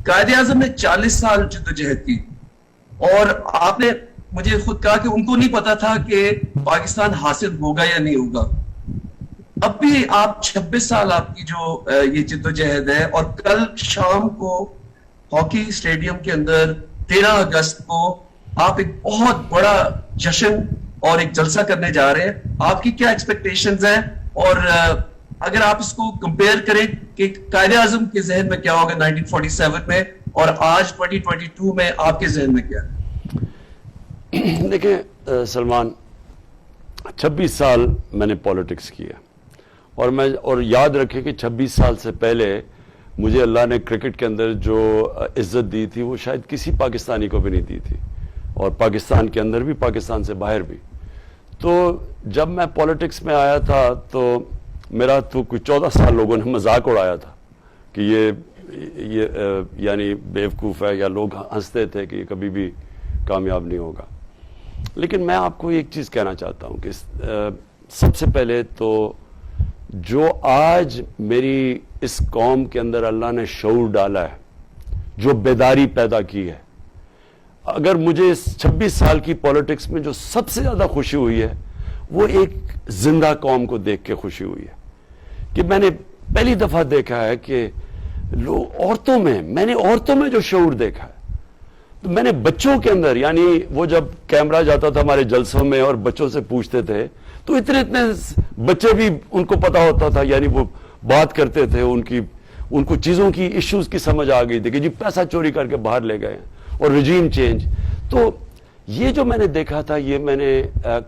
قائد اعظم نے 40 سال جدوجہد کی اور آپ نے مجھے خود کہا کہ ان کو نہیں پتا تھا کہ پاکستان حاصل ہوگا یا نہیں ہوگا. اب بھی آپ 26 سال آپ کی جو یہ جدوجہد ہے اور کل شام کو ہاکی اسٹیڈیم کے اندر 13 اگست کو آپ ایک بہت بڑا جشن اور ایک جلسہ کرنے جا رہے ہیں. آپ کی کیا ایکسپیکٹیشنز ہیں اور اگر آپ اس کو کمپیئر کریں کہ قائد اعظم کے ذہن میں کیا ہوگا 1947 میں اور آج 2022 میں آپ کے ذہن میں کیا ہے؟ دیکھیں سلمان، 26 سال میں نے پولیٹکس کیا اور یاد رکھیں کہ 26 سال سے پہلے مجھے اللہ نے کرکٹ کے اندر جو عزت دی تھی وہ شاید کسی پاکستانی کو بھی نہیں دی تھی، اور پاکستان کے اندر بھی، پاکستان سے باہر بھی. تو جب میں پولیٹکس میں آیا تھا تو میرا تو کوئی 14 سال لوگوں نے مذاق اڑایا تھا کہ یہ یعنی بیوقوف ہے، یا لوگ ہنستے تھے کہ یہ کبھی بھی کامیاب نہیں ہوگا. لیکن میں آپ کو ایک چیز کہنا چاہتا ہوں کہ سب سے پہلے تو جو آج میری اس قوم کے اندر اللہ نے شعور ڈالا ہے، جو بیداری پیدا کی ہے، اگر مجھے اس 26 سال کی پولیٹکس میں جو سب سے زیادہ خوشی ہوئی ہے وہ ایک زندہ قوم کو دیکھ کے خوشی ہوئی ہے کہ میں نے پہلی دفعہ دیکھا ہے کہ میں نے عورتوں میں جو شعور دیکھا ہے. تو میں نے بچوں کے اندر، یعنی وہ جب کیمرہ جاتا تھا ہمارے جلسوں میں اور بچوں سے پوچھتے تھے تو اتنے بچے بھی ان کو پتا ہوتا تھا، یعنی وہ بات کرتے تھے، ان کو چیزوں کی ایشوز کی سمجھ آ گئی تھی کہ جی پیسہ چوری کر کے باہر لے گئے اور رجیم چینج. تو یہ جو میں نے دیکھا تھا یہ میں نے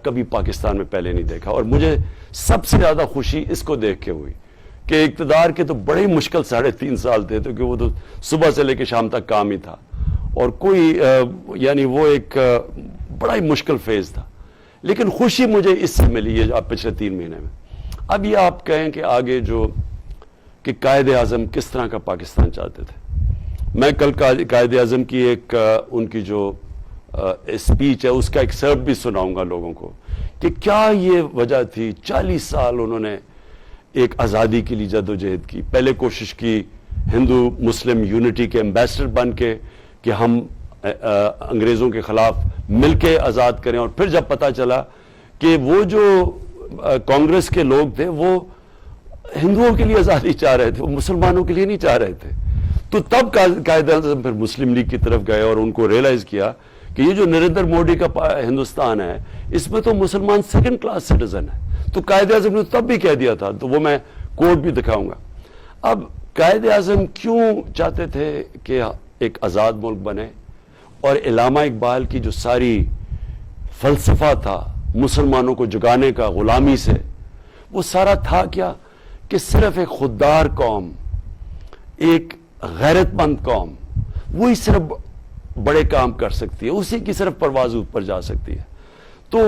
کبھی پاکستان میں پہلے نہیں دیکھا، اور مجھے سب سے زیادہ خوشی اس کو دیکھ کے ہوئی کہ اقتدار کے تو بڑے مشکل 3.5 سال تھے، تو کہ وہ تو صبح سے لے کے شام تک کام ہی تھا اور کوئی یعنی وہ ایک بڑا ہی مشکل فیز تھا. لیکن خوشی مجھے اس سے ملی ہے آپ پچھلے 3 مہینے میں. اب یہ آپ کہیں کہ آگے کہ قائد اعظم کس طرح کا پاکستان چاہتے تھے. میں کل قائد اعظم کی ایک ان کی جو اسپیچ ہے اس کا ایکسرپٹ بھی سناؤں گا لوگوں کو کہ کیا یہ وجہ تھی. 40 سال انہوں نے ایک آزادی کے لیے جدوجہد کی. پہلے کوشش کی ہندو مسلم یونٹی کے ایمبیسڈر بن کے کہ ہم انگریزوں کے خلاف مل کے آزاد کریں، اور پھر جب پتا چلا کہ وہ جو کانگریس کے لوگ تھے وہ ہندوؤں کے لیے آزادی چاہ رہے تھے، وہ مسلمانوں کے لیے نہیں چاہ رہے تھے، تو تب قائد اعظم پھر مسلم لیگ کی طرف گئے اور ان کو ریئلائز کیا کہ یہ جو نریندر مودی کا ہندوستان ہے اس میں تو مسلمان 2nd کلاس سٹیزن ہے. تو قائد اعظم نے تب بھی کہہ دیا تھا، تو وہ میں کوٹ بھی دکھاؤں گا. اب قائد اعظم کیوں چاہتے تھے کہ ایک آزاد ملک بنے، اور علامہ اقبال کی جو ساری فلسفہ تھا مسلمانوں کو جگانے کا غلامی سے، وہ سارا تھا کیا کہ صرف ایک خوددار قوم، ایک غیرت مند قوم وہی صرف بڑے کام کر سکتی ہے، اسی کی صرف پرواز اوپر جا سکتی ہے. تو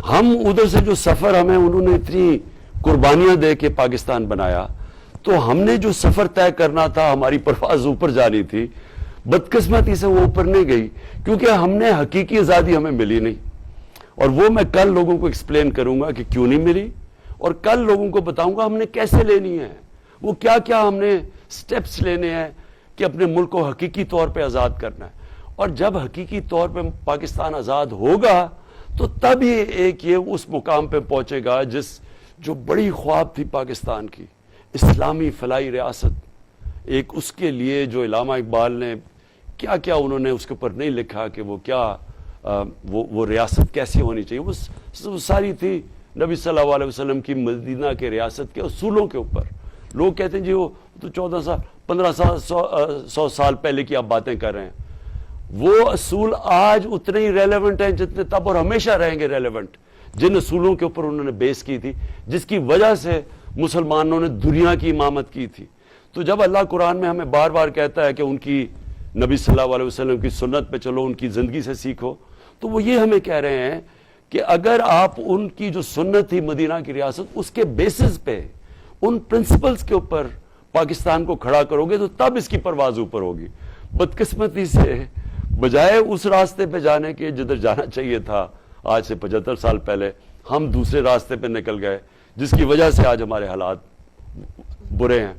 ہم ادھر سے جو سفر ہمیں انہوں نے اتنی قربانیاں دے کے پاکستان بنایا، تو ہم نے جو سفر طے کرنا تھا، ہماری پرواز اوپر جانی تھی، بدقسمتی سے وہ اوپر نہیں گئی کیونکہ ہم نے حقیقی آزادی ہمیں ملی نہیں. اور وہ میں کل لوگوں کو ایکسپلین کروں گا کہ کیوں نہیں ملی، اور کل لوگوں کو بتاؤں گا ہم نے کیسے لینی ہے، وہ کیا کیا ہم نے سٹیپس لینے ہیں کہ اپنے ملک کو حقیقی طور پہ آزاد کرنا ہے. اور جب حقیقی طور پہ پاکستان آزاد ہوگا تو تب یہ اس مقام پہ پہنچے گا جو بڑی خواب تھی پاکستان کی، اسلامی فلاحی ریاست. ایک اس کے لیے جو علامہ اقبال نے کیا انہوں نے اس کے اوپر نہیں لکھا کہ وہ ریاست کیسی ہونی چاہیے، وہ ساری تھی نبی صلی اللہ علیہ وسلم کی مدینہ کے ریاست کے اصولوں کے اوپر. لوگ کہتے ہیں جی وہ تو 14 سال 15 سال 100 سال پہلے کی آپ باتیں کر رہے ہیں. وہ اصول آج اتنے ہی ریلیونٹ ہیں جتنے تب، اور ہمیشہ رہیں گے ریلیونٹ، جن اصولوں کے اوپر انہوں نے بیس کی تھی، جس کی وجہ سے مسلمانوں نے دنیا کی امامت کی تھی. تو جب اللہ قرآن میں ہمیں بار بار کہتا ہے کہ ان کی نبی صلی اللہ علیہ وسلم کی سنت پہ چلو، ان کی زندگی سے سیکھو، تو وہ یہ ہمیں کہہ رہے ہیں کہ اگر آپ ان کی جو سنت تھی مدینہ کی ریاست، اس کے بیسس پہ، ان پرنسپلز کے اوپر پاکستان کو کھڑا کرو گے تو تب اس کی پرواز اوپر ہوگی. بدقسمتی سے بجائے اس راستے پہ جانے کے جدھر جانا چاہیے تھا آج سے 75 سال پہلے، ہم دوسرے راستے پہ نکل گئے، جس کی وجہ سے آج ہمارے حالات برے ہیں.